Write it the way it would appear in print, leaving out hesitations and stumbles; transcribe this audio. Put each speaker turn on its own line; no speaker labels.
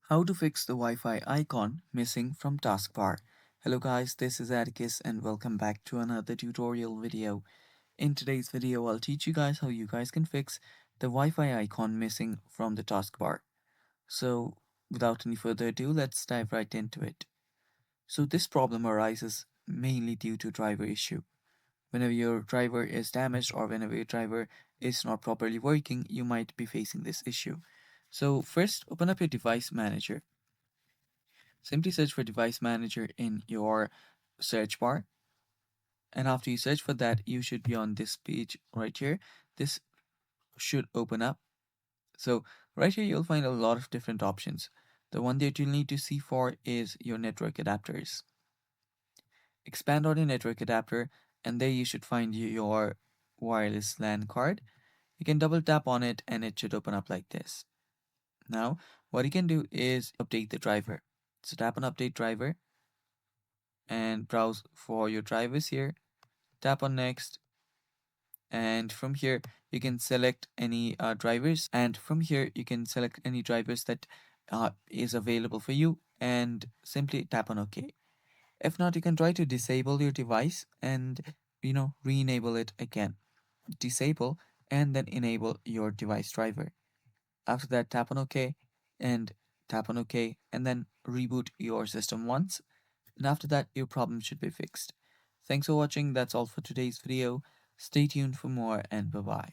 How to fix the Wi-Fi icon missing from Taskbar. Hello guys, this is Atticus and welcome back to another tutorial video. In today's video, I'll teach you guys how you guys can fix the Wi-Fi icon missing from the taskbar. So without any further ado, let's dive right into it. So this problem arises mainly due to driver issue. Whenever your driver is damaged or whenever your driver is not properly working, you might be facing this issue. So first, open up your device manager. Simply search for device manager in your search bar. And after you search for that, you should be on this page right here. This should open up. So right here, you'll find a lot of different options. The one that you'll need to see for is your network adapters. Expand on your network adapter, and there you should find your wireless LAN card. You can double tap on it and it should open up like this. Now, what you can do is update the driver. So tap on update driver and browse for your drivers here. Tap on next, and from here you can select any drivers, and from here you can select any drivers that is available for you and simply tap on OK. If not, you can try to disable your device and re-enable it again. Disable and then enable your device driver. After that, tap on OK and tap on OK and then reboot your system once, and after that your problem should be fixed. Thanks for watching. That's all for today's video. Stay tuned for more and bye bye.